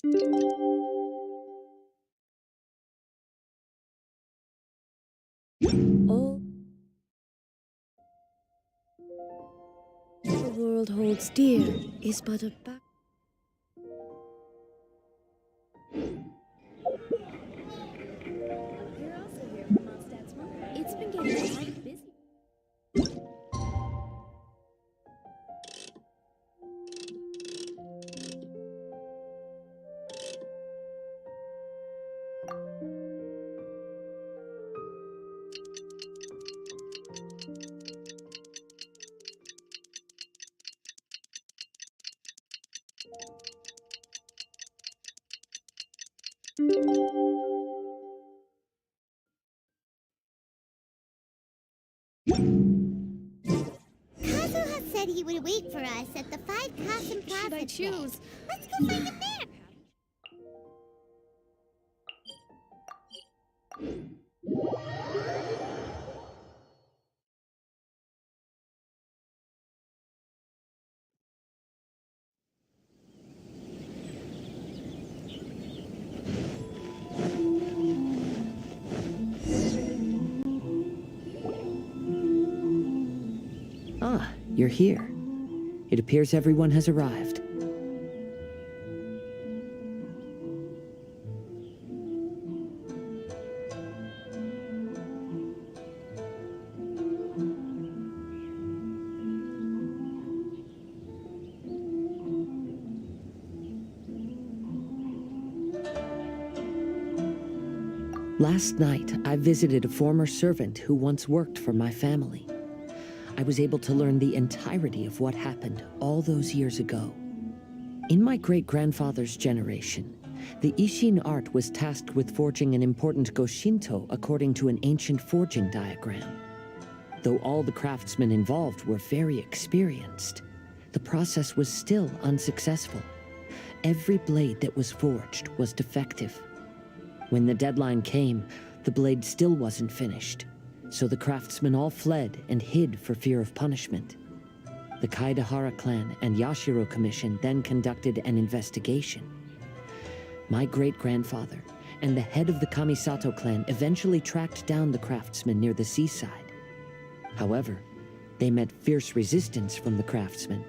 All the world holds dear is but a back. You're also here for Mondstadt's mother. It's been getting quite busy. Kazuha said he would wait for us at the 5,000 Plaza. Should I choose? today. Let's go find him there. Ah, you're here. It appears everyone has arrived. Last night, I visited a former servant who once worked for my family. I was able to learn the entirety of what happened all those years ago. In my great-grandfather's generation, the Ishin art was tasked with forging an important Goshinto according to an ancient forging diagram. Though all the craftsmen involved were very experienced, the process was still unsuccessful. Every blade that was forged was defective. When the deadline came, the blade still wasn't finished, so the craftsmen all fled and hid for fear of punishment. The Kaidahara clan and Yashiro Commission then conducted an investigation. My great-grandfather and the head of the Kamisato clan eventually tracked down the craftsmen near the seaside. However, they met fierce resistance from the craftsmen,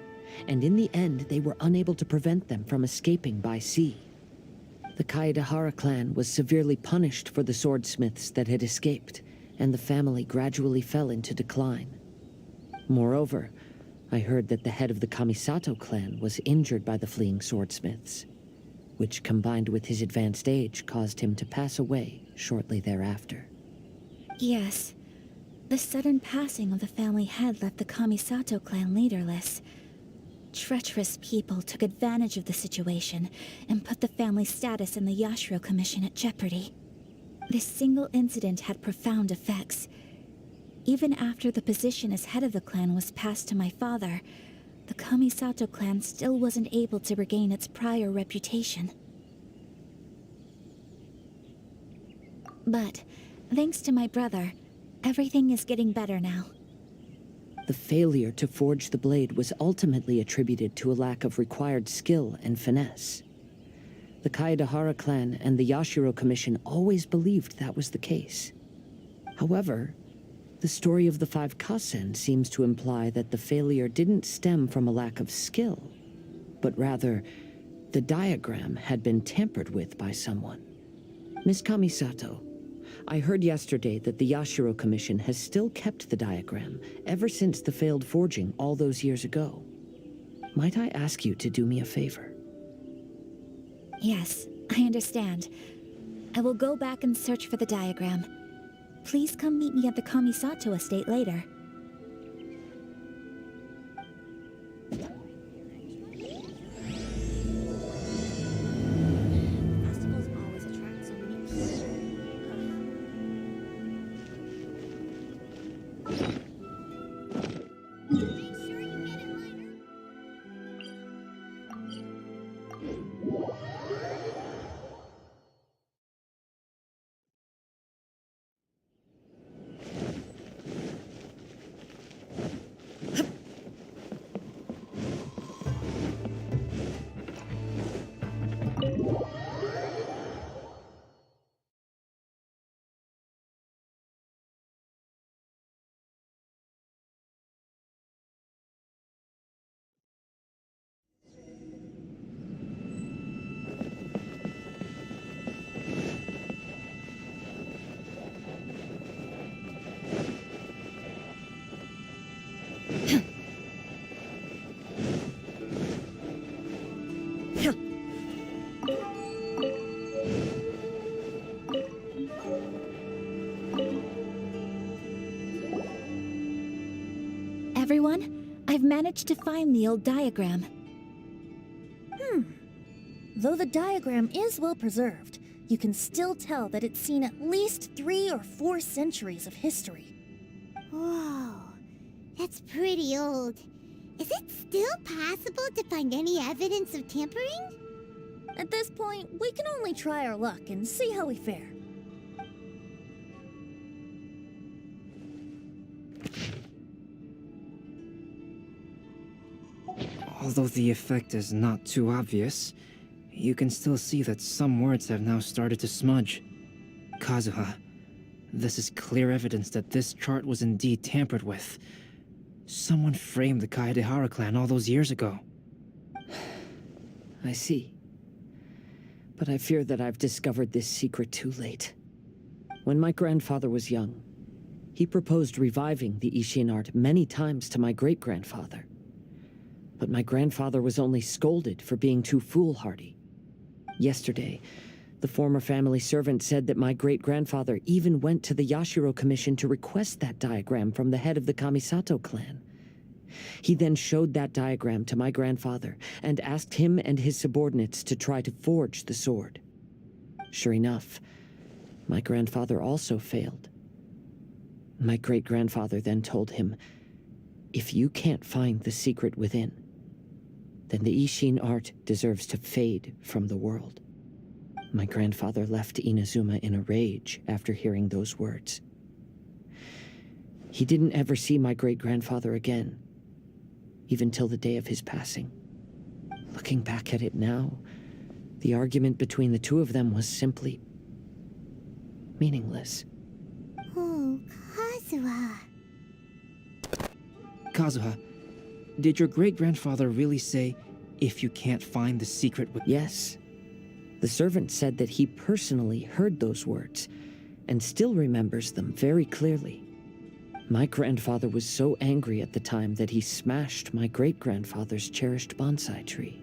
and in the end they were unable to prevent them from escaping by sea. The Kaidahara clan was severely punished for the swordsmiths that had escaped, and the family gradually fell into decline. Moreover, I heard that the head of the Kamisato clan was injured by the fleeing swordsmiths, which combined with his advanced age caused him to pass away shortly thereafter. Yes. The sudden passing of the family head left the Kamisato clan leaderless. Treacherous people took advantage of the situation and put the family's status in the Yashiro Commission at jeopardy. This single incident had profound effects. Even after the position as head of the clan was passed to my father, the Kamisato clan still wasn't able to regain its prior reputation. But, thanks to my brother, everything is getting better now. The failure to forge the blade was ultimately attributed to a lack of required skill and finesse. The Kaidahara clan and the Yashiro Commission always believed that was the case. However, the story of the 5 Kasen seems to imply that the failure didn't stem from a lack of skill, but rather, the diagram had been tampered with by someone. Miss Kamisato, I heard yesterday that the Yashiro Commission has still kept the diagram ever since the failed forging all those years ago. Might I ask you to do me a favor? Yes, I understand. I will go back and search for the diagram. Please come meet me at the Kamisato estate later. Festivals always attract so many people. Make sure you get it, Liner. Everyone, I've managed to find the old diagram. Though the diagram is well preserved, you can still tell that it's seen at least 3 or 4 centuries of history. Whoa, that's pretty old. Is it still possible to find any evidence of tampering? At this point, we can only try our luck and see how we fare. Although the effect is not too obvious, you can still see that some words have now started to smudge. Kazuha, this is clear evidence that this chart was indeed tampered with. Someone framed the Kaedehara clan all those years ago. I see. But I fear that I've discovered this secret too late. When my grandfather was young, he proposed reviving the Ishin art many times to my great-grandfather. But my grandfather was only scolded for being too foolhardy. Yesterday, the former family servant said that my great-grandfather even went to the Yashiro Commission to request that diagram from the head of the Kamisato clan. He then showed that diagram to my grandfather and asked him and his subordinates to try to forge the sword. Sure enough, my grandfather also failed. My great-grandfather then told him, "If you can't find the secret within, then the Ishin art deserves to fade from the world." My grandfather left Inazuma in a rage after hearing those words. He didn't ever see my great-grandfather again, even till the day of his passing. Looking back at it now, the argument between the two of them was simply meaningless. Oh, Kazuha. Kazuha, did your great-grandfather really say, "If you can't find the secret with..." Yes. The servant said that he personally heard those words, and still remembers them very clearly. My grandfather was so angry at the time that he smashed my great-grandfather's cherished bonsai tree.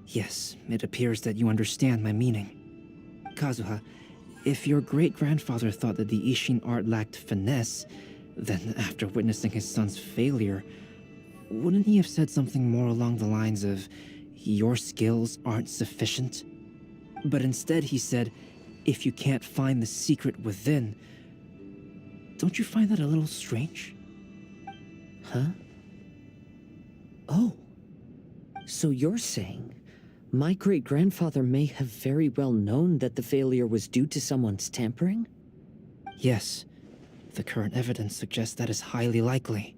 Yes, it appears that you understand my meaning. Kazuha, if your great-grandfather thought that the Ishin art lacked finesse, then after witnessing his son's failure, wouldn't he have said something more along the lines of, "Your skills aren't sufficient"? But instead he said, "If you can't find the secret within." Don't you find that a little strange? Huh? Oh. So you're saying my great-grandfather may have very well known that the failure was due to someone's tampering? Yes. The current evidence suggests that is highly likely.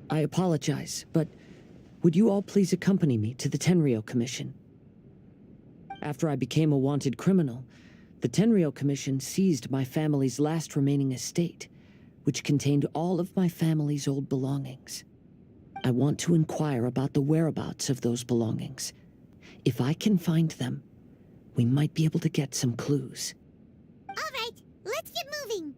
I apologize, but would you all please accompany me to the Tenryou Commission? After I became a wanted criminal, the Tenryou Commission seized my family's last remaining estate, which contained all of my family's old belongings. I want to inquire about the whereabouts of those belongings. If I can find them, we might be able to get some clues. All right, let's get moving.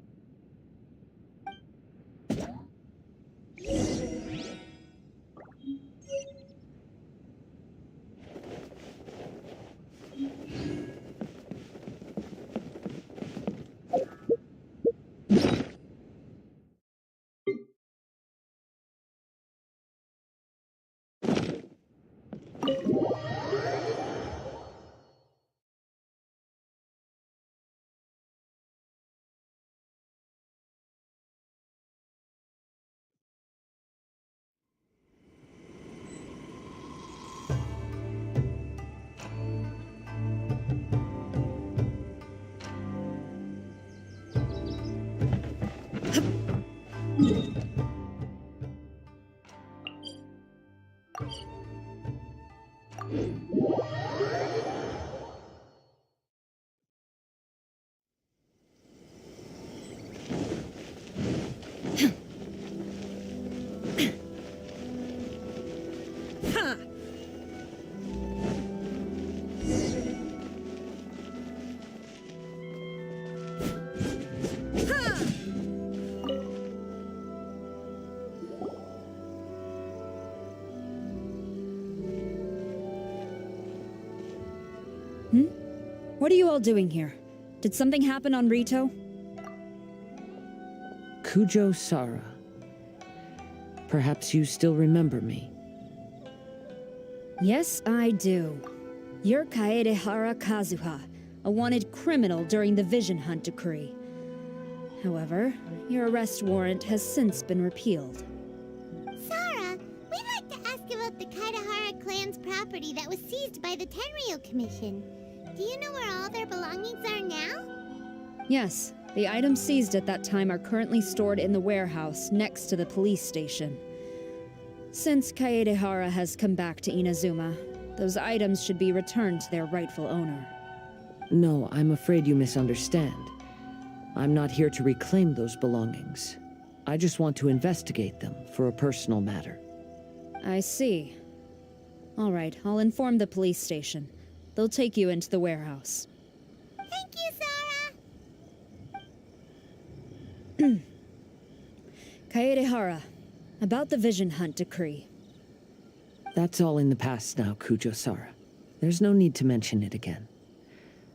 What are you all doing here? Did something happen on Rito? Kujo Sara. Perhaps you still remember me. Yes, I do. You're Kaedehara Kazuha, a wanted criminal during the Vision Hunt decree. However, your arrest warrant has since been repealed. Sara, we'd like to ask about the Kaedehara clan's property that was seized by the Tenryo Commission. Do you know where all their belongings are now? Yes, the items seized at that time are currently stored in the warehouse next to the police station. Since Kaedehara has come back to Inazuma, those items should be returned to their rightful owner. No, I'm afraid you misunderstand. I'm not here to reclaim those belongings. I just want to investigate them for a personal matter. I see. All right, I'll inform the police station. They'll take you into the warehouse. Thank you, Sara! Kaedehara, about the Vision Hunt decree. That's all in the past now, Kujo Sara. There's no need to mention it again.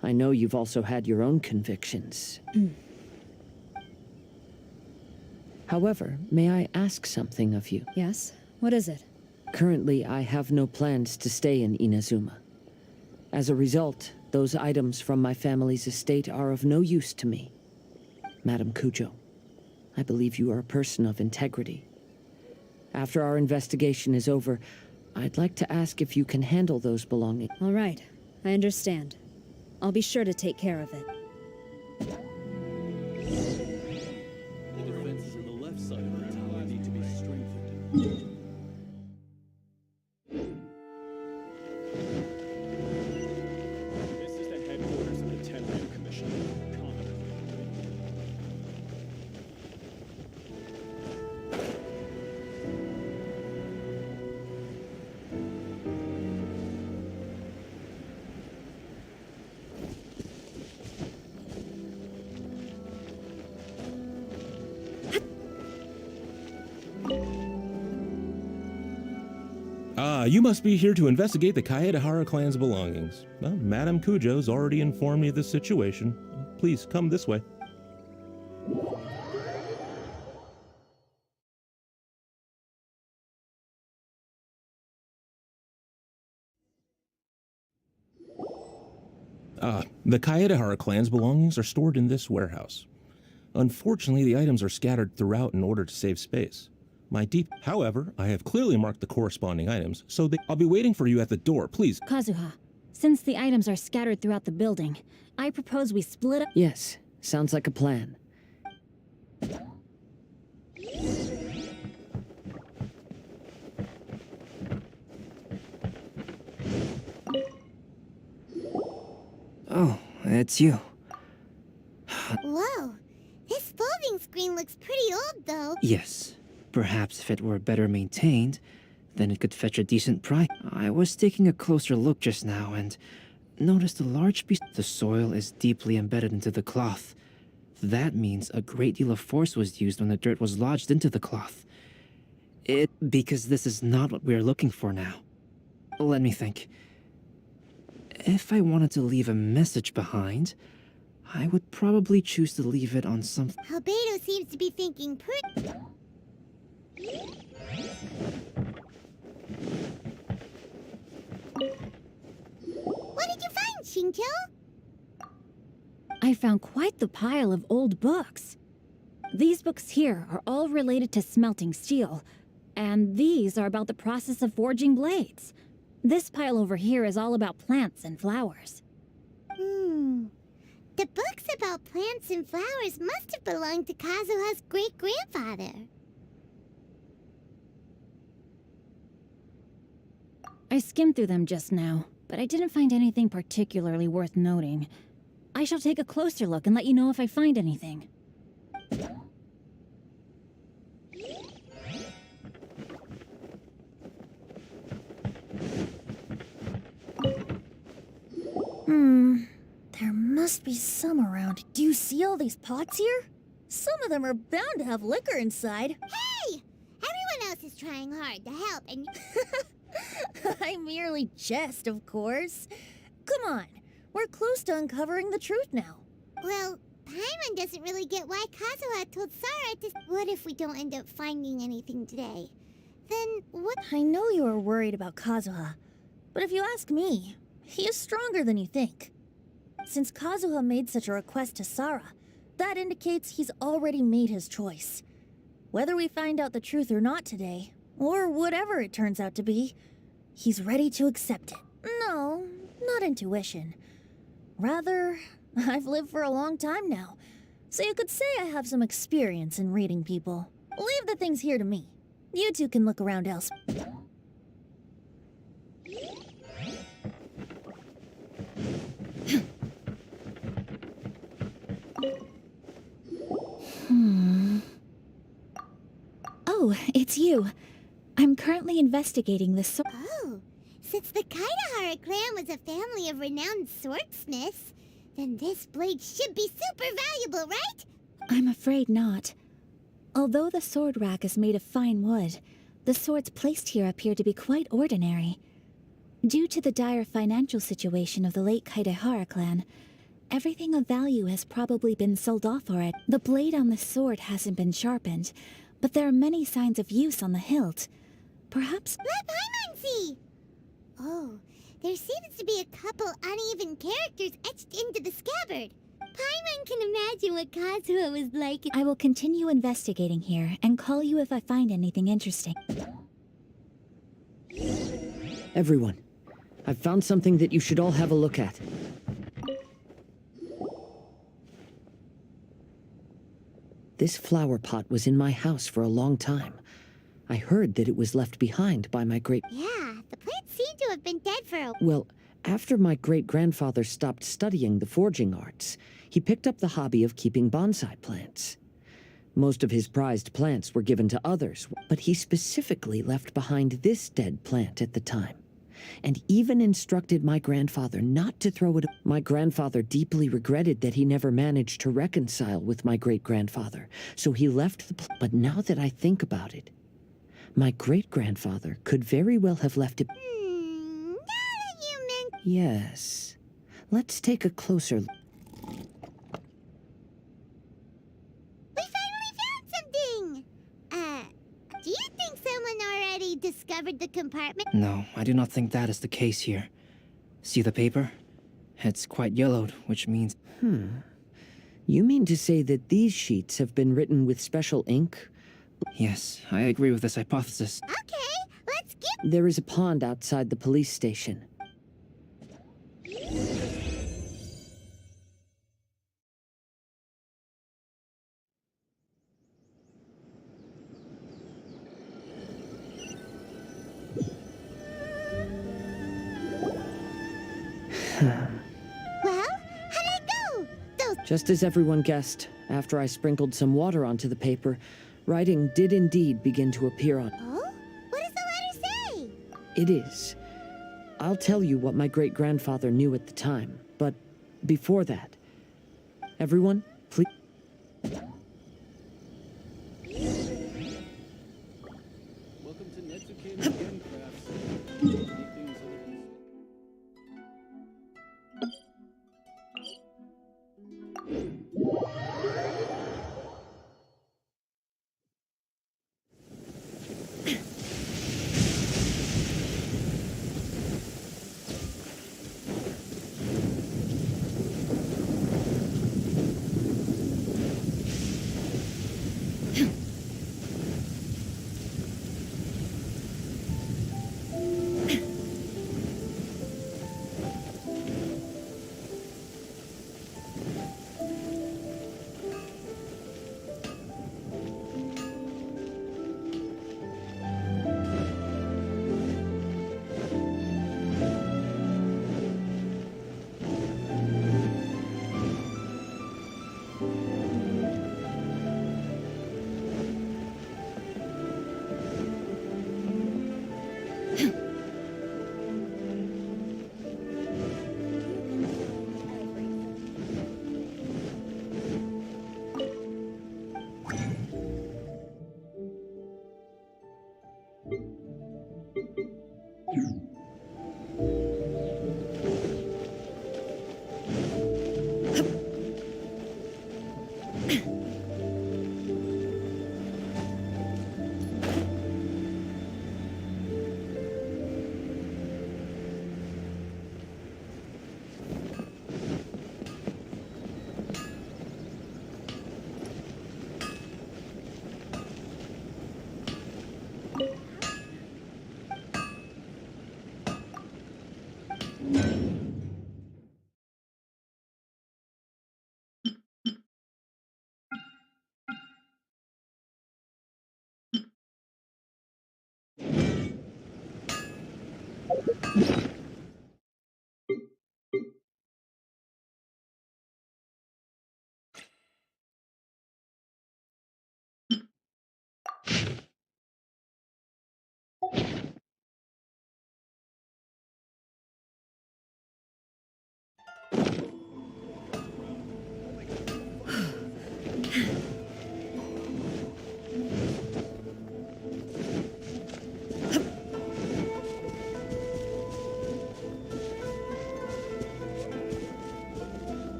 I know you've also had your own convictions. However, may I ask something of you? Yes? What is it? Currently, I have no plans to stay in Inazuma. As a result, those items from my family's estate are of no use to me. Madam Kujo, I believe you are a person of integrity. After our investigation is over, I'd like to ask if you can handle those belongings. All right, I understand. I'll be sure to take care of it. The defenses on the left side of the tower need to be strengthened. This is the headquarters of the Tenryo Commission. You must be here to investigate the Kaedehara clan's belongings. Well, Madame Kujo's already informed me of the situation. Please, come this way. The Kaedehara clan's belongings are stored in this warehouse. Unfortunately, the items are scattered throughout in order to save space. However, I have clearly marked the corresponding items, so I'll be waiting for you at the door, please. Kazuha, since the items are scattered throughout the building, I propose we split up. Yes, sounds like a plan. Oh, it's you. Whoa, this folding screen looks pretty old, though. Yes. Perhaps if it were better maintained, then it could fetch a decent price. I was taking a closer look just now and noticed a large piece. The soil is deeply embedded into the cloth. That means a great deal of force was used when the dirt was lodged into the cloth. Because this is not what we are looking for now. Let me think. If I wanted to leave a message behind, I would probably choose to leave it on some... Albedo seems to be thinking pretty... What did you find, Shinjo? I found quite the pile of old books. These books here are all related to smelting steel, and these are about the process of forging blades. This pile over here is all about plants and flowers. The books about plants and flowers must have belonged to Kazuha's great-grandfather. I skimmed through them just now, but I didn't find anything particularly worth noting. I shall take a closer look and let you know if I find anything. There must be some around. Do you see all these pots here? Some of them are bound to have liquor inside. Hey! Everyone else is trying hard to help, and... I merely jest, of course. Come on, We're close to uncovering the truth now. Well, Paimon doesn't really get why Kazuha told Sara to... What if we don't end up finding anything today? Then what... I know you are worried about Kazuha, but if you ask me, he is stronger than you think. Since Kazuha made such a request to Sara, that indicates he's already made his choice. Whether we find out the truth or not today, or whatever it turns out to be, he's ready to accept it. No, not intuition. Rather, I've lived for a long time now, so you could say I have some experience in reading people. Leave the things here to me. You two can look around elsewhere. Oh, it's you. I'm currently investigating the Oh, since the Kaidahara clan was a family of renowned swordsmiths, then this blade should be super valuable, right? I'm afraid not. Although the sword rack is made of fine wood, the swords placed here appear to be quite ordinary. Due to the dire financial situation of the late Kaidahara clan, everything of value has probably been sold off already. The blade on the sword hasn't been sharpened, but there are many signs of use on the hilt. Perhaps... Let Paimon see! Oh, there seems to be a couple uneven characters etched into the scabbard. Paimon can imagine what Kazuha was like. I will continue investigating here and call you if I find anything interesting. Everyone, I've found something that you should all have a look at. This flower pot was in my house for a long time. I heard that it was left behind by my great... Yeah, the plant seemed to have been dead for a... Well, after my great-grandfather stopped studying the forging arts, he picked up the hobby of keeping bonsai plants. Most of his prized plants were given to others, but he specifically left behind this dead plant at the time, and even instructed my grandfather not to throw it. My grandfather deeply regretted that he never managed to reconcile with my great-grandfather, so he left the plant. But now that I think about it, my great-grandfather could very well have left it... Now that you mention... Yes. Let's take a closer look. We finally found something! Do you think someone already discovered the compartment? No, I do not think that is the case here. See the paper? It's quite yellowed, which means... You mean to say that these sheets have been written with special ink? Yes, I agree with this hypothesis. Okay, let's get... There is a pond outside the police station. Well, how did it go? Those... Just as everyone guessed, after I sprinkled some water onto the paper, writing did indeed begin to appear on... Oh? What does the letter say? It is. I'll tell you what my great-grandfather knew at the time, but before that, everyone, please... Welcome to Netsuke Again Crafts. Many things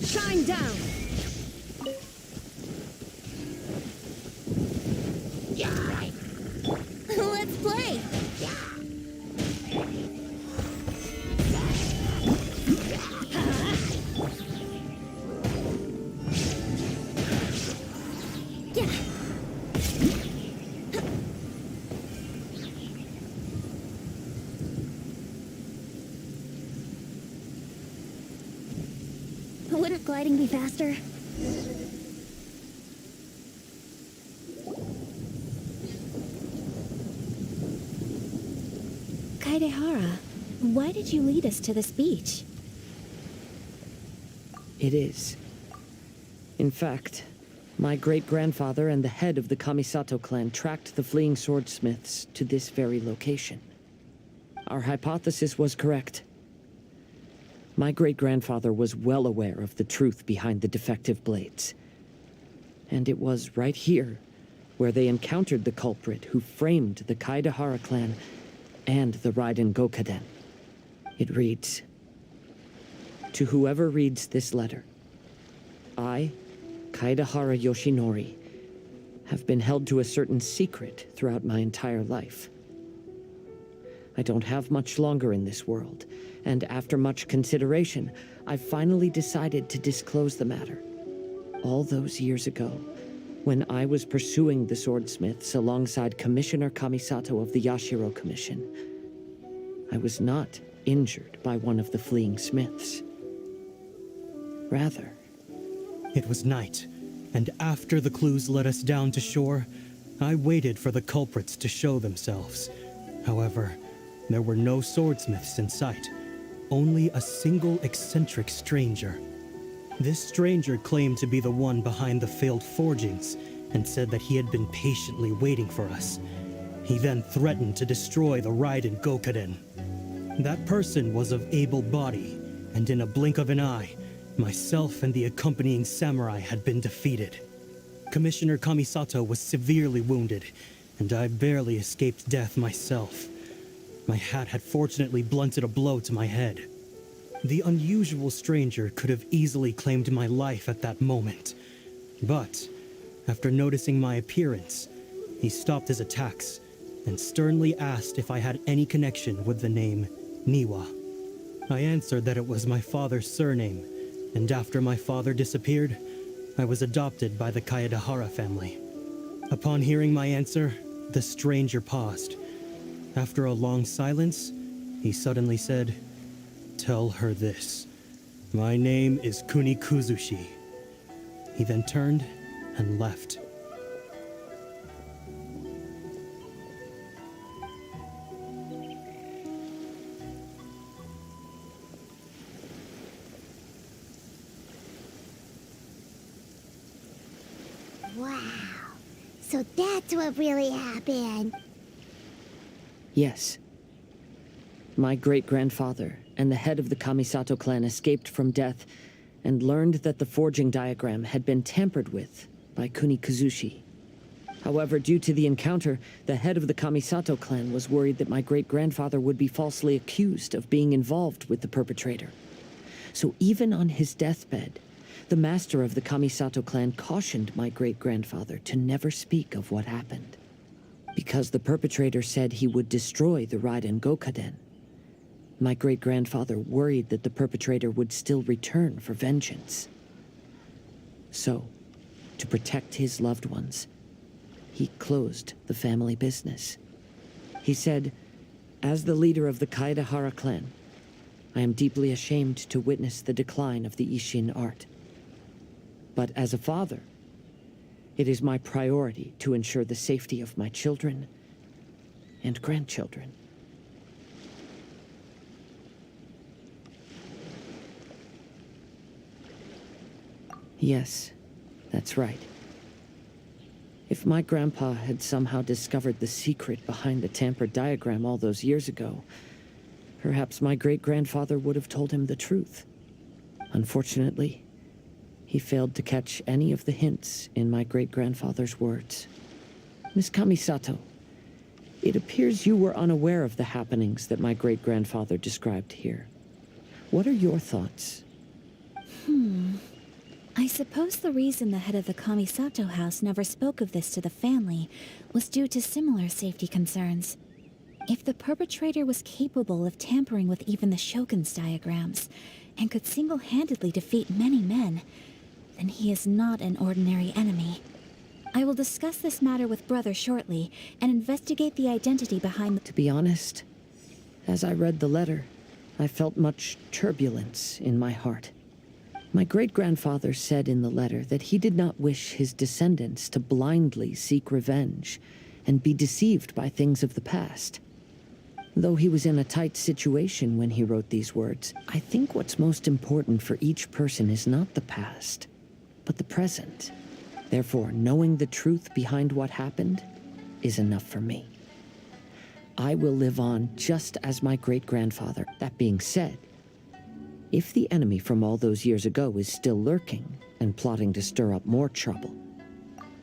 Shine down! Let's play! Yeah. Wouldn't gliding be faster? Kaedehara, why did you lead us to this beach? It is. In fact, my great-grandfather and the head of the Kamisato clan tracked the fleeing swordsmiths to this very location. Our hypothesis was correct. My great-grandfather was well aware of the truth behind the defective blades. And it was right here where they encountered the culprit who framed the Kaedehara clan and the Raiden Gokaden. It reads, "To whoever reads this letter, I, Kaedehara Yoshinori, have been held to a certain secret throughout my entire life. I don't have much longer in this world, and after much consideration, I finally decided to disclose the matter. All those years ago, when I was pursuing the swordsmiths alongside Commissioner Kamisato of the Yashiro Commission, I was not injured by one of the fleeing smiths. Rather, It was night, and after the clues led us down to shore, I waited for the culprits to show themselves. However, there were no swordsmiths in sight, only a single eccentric stranger. This stranger claimed to be the one behind the failed forgings and said that he had been patiently waiting for us. He then threatened to destroy the Raiden Gokaden. That person was of able body, and in a blink of an eye, myself and the accompanying samurai had been defeated. Commissioner Kamisato was severely wounded, and I barely escaped death myself. My hat had fortunately blunted a blow to my head. The unusual stranger could have easily claimed my life at that moment. But, after noticing my appearance, he stopped his attacks and sternly asked if I had any connection with the name Niwa. I answered that it was my father's surname, and after my father disappeared, I was adopted by the Kaedehara family. Upon hearing my answer, the stranger paused. After a long silence, he suddenly said, "Tell her this. My name is Kuni Kuzushi." He then turned and left. Wow. So that's what really happened. Yes. My great-grandfather and the head of the Kamisato clan escaped from death and learned that the forging diagram had been tampered with by Kuni Kuzushi. However, due to the encounter, the head of the Kamisato clan was worried that my great-grandfather would be falsely accused of being involved with the perpetrator. So even on his deathbed, the master of the Kamisato clan cautioned my great-grandfather to never speak of what happened, because the perpetrator said he would destroy the Raiden Gokaden. My great-grandfather worried that the perpetrator would still return for vengeance. So, to protect his loved ones, he closed the family business. He said, "As the leader of the Kaedehara clan, I am deeply ashamed to witness the decline of the Ishin art. But as a father, it is my priority to ensure the safety of my children and grandchildren." Yes, that's right. If my grandpa had somehow discovered the secret behind the tampered diagram all those years ago, perhaps my great-grandfather would have told him the truth. Unfortunately, he failed to catch any of the hints in my great-grandfather's words. Miss Kamisato, it appears you were unaware of the happenings that my great-grandfather described here. What are your thoughts? I suppose the reason the head of the Kamisato house never spoke of this to the family was due to similar safety concerns. If the perpetrator was capable of tampering with even the Shogun's diagrams, and could single-handedly defeat many men, then he is not an ordinary enemy. I will discuss this matter with Brother shortly, and investigate the identity behind the— To be honest, as I read the letter, I felt much turbulence in my heart. My great-grandfather said in the letter that he did not wish his descendants to blindly seek revenge and be deceived by things of the past. Though he was in a tight situation when he wrote these words, I think what's most important for each person is not the past, but the present. Therefore, knowing the truth behind what happened is enough for me. I will live on just as my great-grandfather. That being said, if the enemy from all those years ago is still lurking and plotting to stir up more trouble,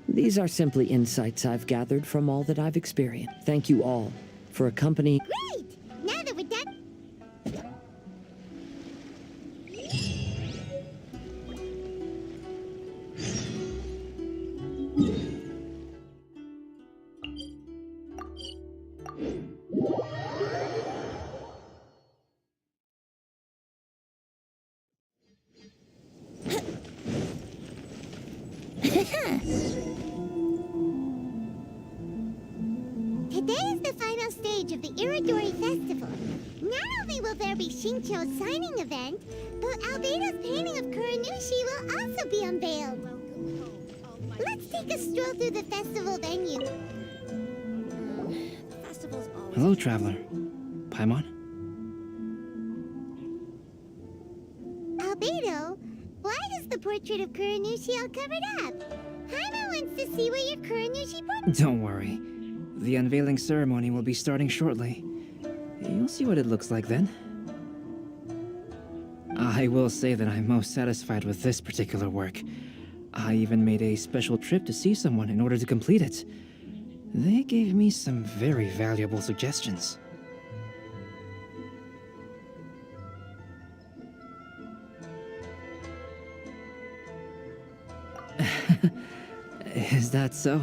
these are simply insights I've gathered from all that I've experienced. Thank you all for accompanying— Great! Now that we're done... Today is the final stage of the Iridori Festival. Not only will there be Shincho's signing event, but Albedo's painting of Kuranushi will also be unveiled. Let's take a stroll through the festival venue. Hello, traveler. Paimon? Albedo, why is the portrait of Kuranushi all covered up? Paimon wants to see what your Kuranushi portrait... Don't worry. The unveiling ceremony will be starting shortly. You'll see what it looks like then. I will say that I'm most satisfied with this particular work. I even made a special trip to see someone in order to complete it. They gave me some very valuable suggestions. Is that so?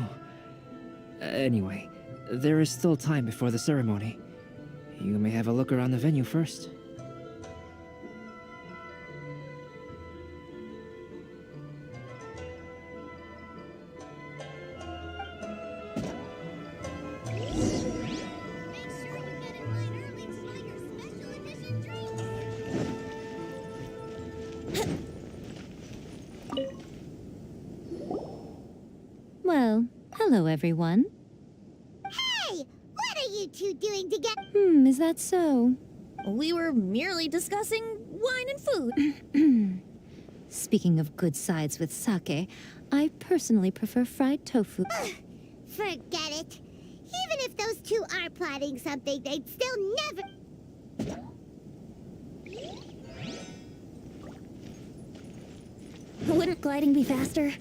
Anyway, there is still time before the ceremony. You may have a look around the venue first. Well, hello everyone. Hey! What are you two doing together? Is that so? We were merely discussing wine and food. Speaking of good sides with sake, I personally prefer fried tofu. Forget it. Even if those two are plotting something, they'd still never... Wouldn't gliding be faster?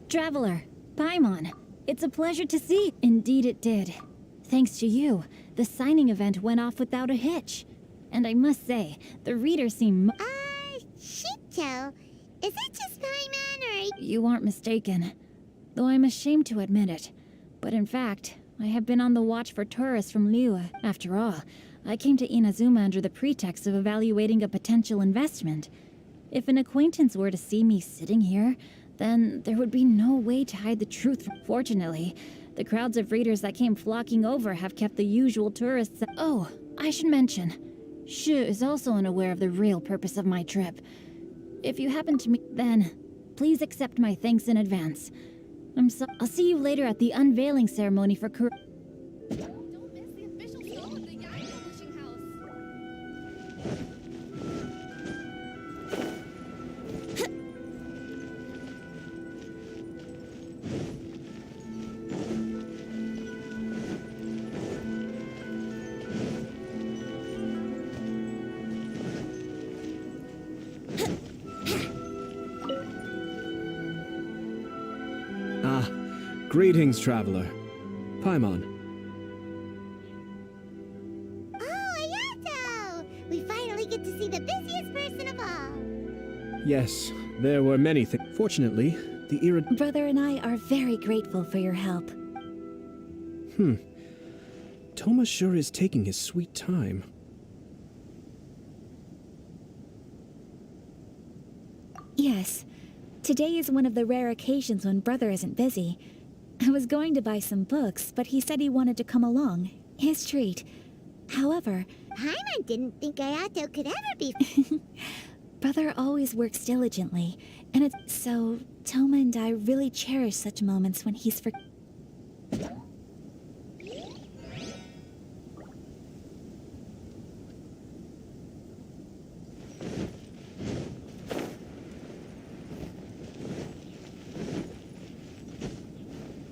Traveler, Paimon, it's a pleasure to see. Indeed it did. Thanks to you, the signing event went off without a hitch. And I must say, the readers seem... Shincho, is it just Paimon? You aren't mistaken, though I'm ashamed to admit it. But in fact, I have been on the watch for tourists from Liyue. After all, I came to Inazuma under the pretext of evaluating a potential investment. If an acquaintance were to see me sitting here, then there would be no way to hide the truth. Fortunately, the crowds of readers that came flocking over have kept the usual tourists. Oh, I should mention, Shu is also unaware of the real purpose of my trip. If you happen to meet, then please accept my thanks in advance. I'll see you later at the unveiling ceremony for Don't miss the official stall of the Yang Publishing House. Greetings, traveler. Paimon. Oh, Ayato! We finally get to see the busiest person of all. Yes, there were many things. Fortunately, the Brother and I are very grateful for your help. Toma sure is taking his sweet time. Yes. Today is one of the rare occasions when Brother isn't busy. I was going to buy some books, but he said he wanted to come along. His treat. However... Paimon didn't think Ayato could ever be... Brother always works diligently, and it's... So, Toma and I really cherish such moments when he's for...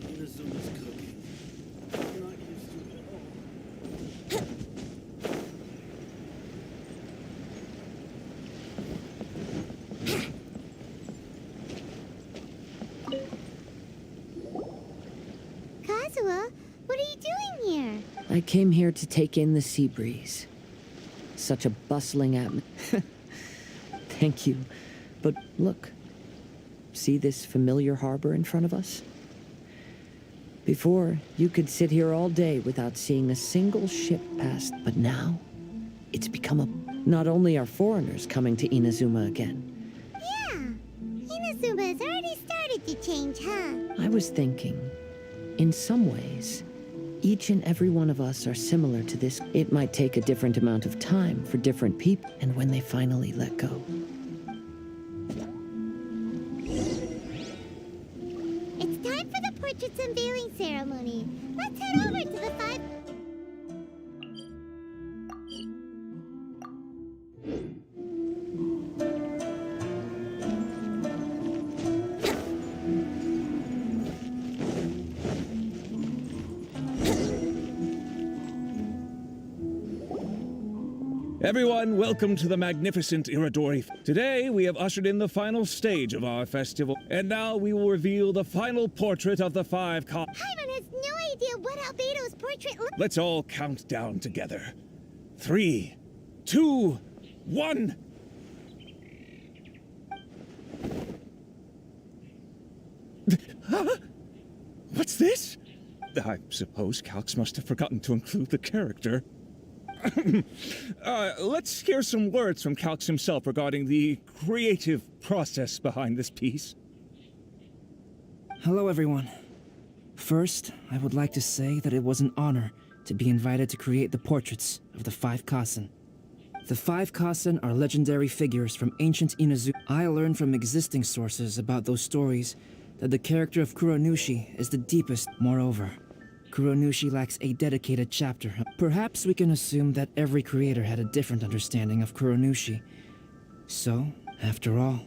Inazuma's cooking. I'm not used to it at all. Kazuha, what are you doing here? I came here to take in the sea breeze. Such a bustling atmosphere. Thank you. But look. See this familiar harbor in front of us? Before, you could sit here all day without seeing a single ship pass. But now, it's become a... Not only are foreigners coming to Inazuma again. Yeah, Inazuma has already started to change, huh? I was thinking, in some ways, each and every one of us are similar to this. It might take a different amount of time for different people, and when they finally let go. It's time for the portrait's unveiling ceremony. Let's head over to the five... Everyone, welcome to the magnificent Iridori. Today, we have ushered in the final stage of our festival, and now we will reveal the final portrait of the five Paimon has no idea what Albedo's portrait looks... Let's all count down together. 3, 2, 1... Huh? What's this? I suppose Calx must have forgotten to include the character. Let's hear some words from Calx himself regarding the creative process behind this piece. Hello, everyone. First, I would like to say that it was an honor to be invited to create the portraits of the five Kasen. The five Kasen are legendary figures from ancient Inazuma. I learned from existing sources about those stories that the character of Kuronushi is the deepest. Moreover, Kuronushi lacks a dedicated chapter. Perhaps we can assume that every creator had a different understanding of Kuronushi. So, after all,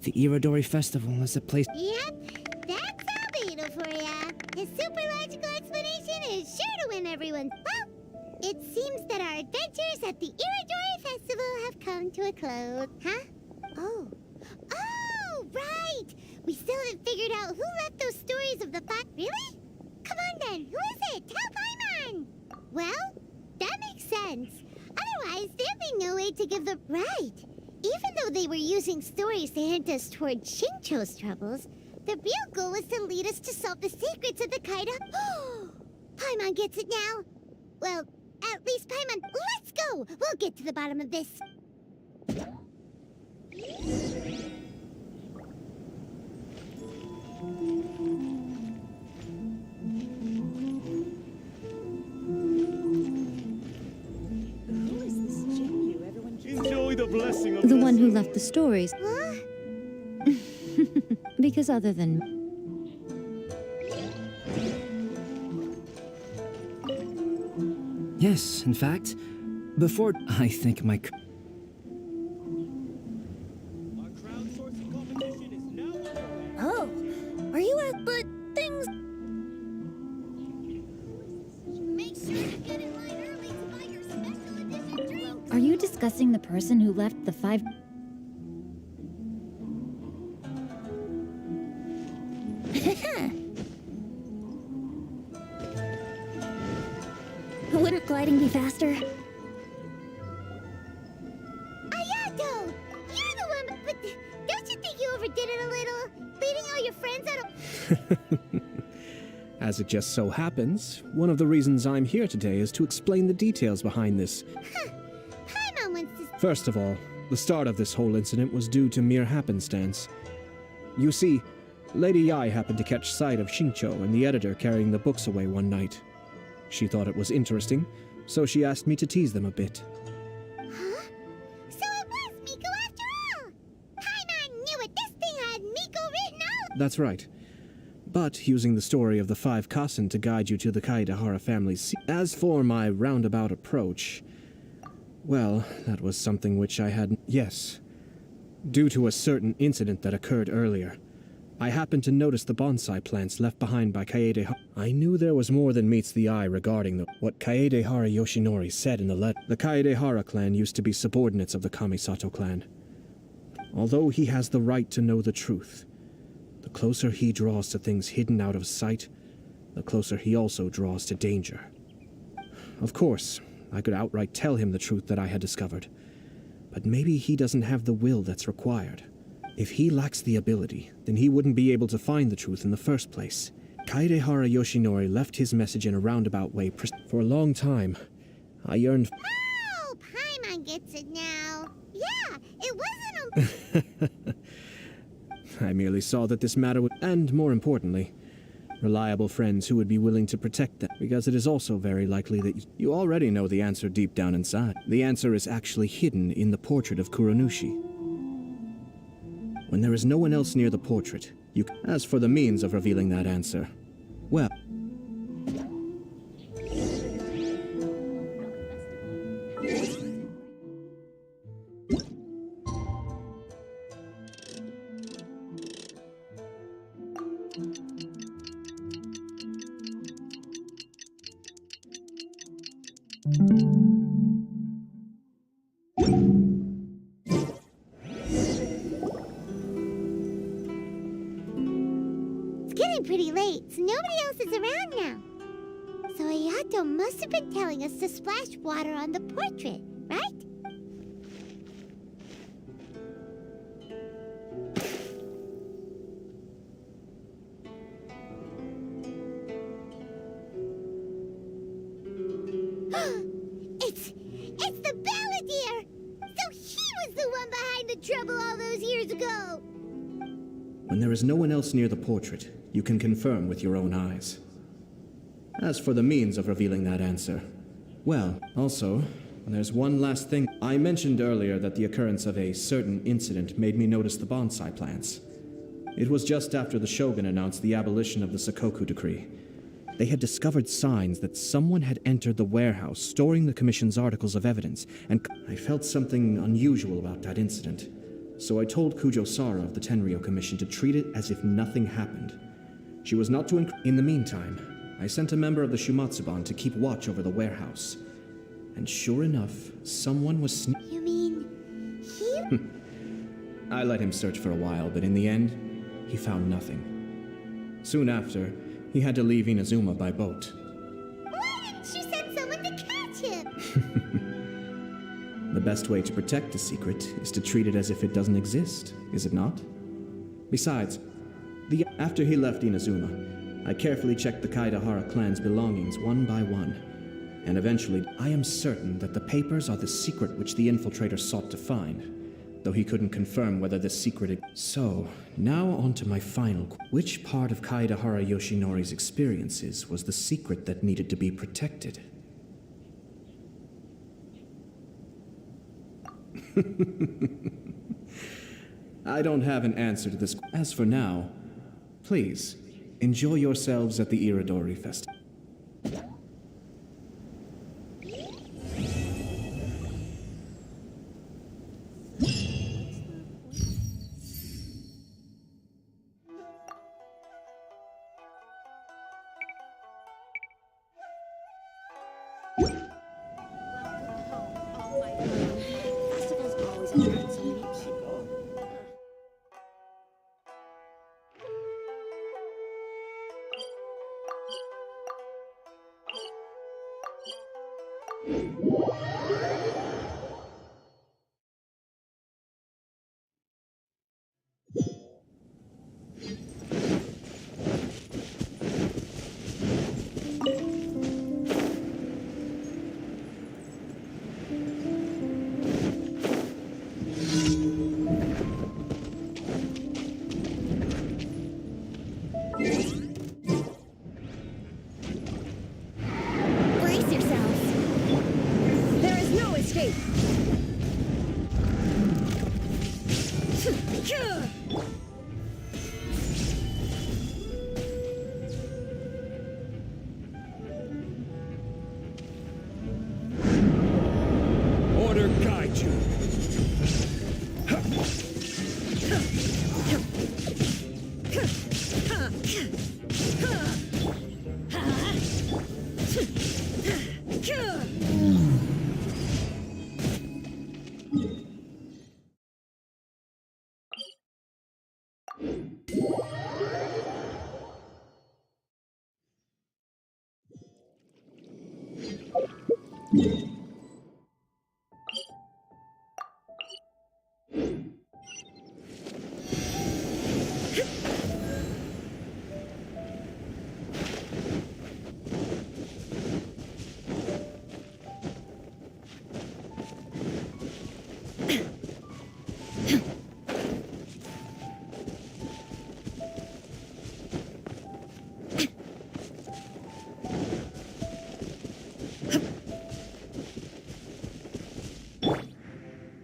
the Iridori Festival is a place... Yep, that's Albedo for ya. His super logical explanation is sure to win everyone's... Well, it seems that our adventures at the Iridori Festival have come to a close. Huh? Oh, right! We still haven't figured out who left those stories of the five... Really? Come on then, who is it? Tell Paimon! Well, that makes sense. Otherwise, there'd be no way to give the... Right! Even though they were using stories to hint us toward Shincho's troubles, the real goal was to lead us to solve the secrets of the Kaida. Paimon gets it now. Well, at least Paimon, let's go! We'll get to the bottom of this. Enjoy the blessing of The this. one who left the stories. Huh? Because other than... Yes, in fact, before I think my... Our crowdsourcing competition is now underway. Oh, are you at the things? Make sure to get in line early to buy your special edition drink. Are you discussing the person who left the 5... Wouldn't gliding be faster? Ayato! You're the one, but don't you think you overdid it a little? Leading all your friends out of... As it just so happens, one of the reasons I'm here today is to explain the details behind this. Paimon wants to... First of all, the start of this whole incident was due to mere happenstance. You see, Lady Yai happened to catch sight of Shincho and the editor carrying the books away one night. She thought it was interesting, so she asked me to tease them a bit. Huh? So it was Miko after all! Paimon knew it! This thing had Miko written out! That's right. But using the story of the 5 Kassen to guide you to the Kaedehara family's... As for my roundabout approach... Well, that was something which I had... Yes. Due to a certain incident that occurred earlier, I happened to notice the bonsai plants left behind by Kaedehara. I knew there was more than meets the eye regarding what Kaedehara Yoshinori said in the letter. The Kaedehara clan used to be subordinates of the Kamisato clan. Although he has the right to know the truth, the closer he draws to things hidden out of sight, the closer he also draws to danger. Of course, I could outright tell him the truth that I had discovered, but maybe he doesn't have the will that's required. If he lacks the ability, then he wouldn't be able to find the truth in the first place. Kaedehara Yoshinori left his message in a roundabout way. For a long time, I yearned... Oh, Paimon gets it now. Yeah, it wasn't a... I merely saw that this matter would... And more importantly, reliable friends who would be willing to protect them. Because it is also very likely that you already know the answer deep down inside. The answer is actually hidden in the portrait of Kuronushi. When there is no one else near the portrait, you... As for the means of revealing that answer, well... It's getting pretty late, so nobody else is around now. So Ayato must have been telling us to splash water on the portrait, right? It's the Balladeer! So he was the one behind the trouble all those years ago! When there is no one else near the portrait, you can confirm with your own eyes. As for the means of revealing that answer, well, also, there's one last thing. I mentioned earlier that the occurrence of a certain incident made me notice the bonsai plants. It was just after the Shogun announced the abolition of the Sakoku decree. They had discovered signs that someone had entered the warehouse storing the Commission's articles of evidence, and I felt something unusual about that incident. So I told Kujo Sara of the Tenryo Commission to treat it as if nothing happened. She was not to In the meantime, I sent a member of the Shumatsuban to keep watch over the warehouse. And sure enough, someone was You mean... he... I let him search for a while, but in the end, he found nothing. Soon after, he had to leave Inazuma by boat. Why didn't you send someone to catch him? The best way to protect a secret is to treat it as if it doesn't exist, is it not? Besides, after he left Inazuma, I carefully checked the Kaidahara clan's belongings one by one, and eventually I am certain that the papers are the secret which the infiltrator sought to find, though he couldn't confirm whether the secret... So, now on to my final... Which part of Kaidahara Yoshinori's experiences was the secret that needed to be protected? I don't have an answer to this. As for now, please, enjoy yourselves at the Iridori Festival. Brace yourselves! There is no escape! Order guide you.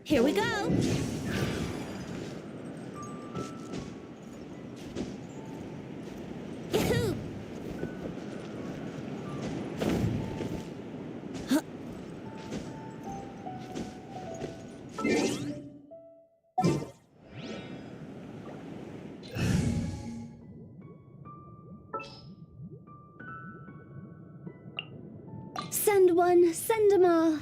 Here we go! Yahoo! Huh. Send one, send 'em all.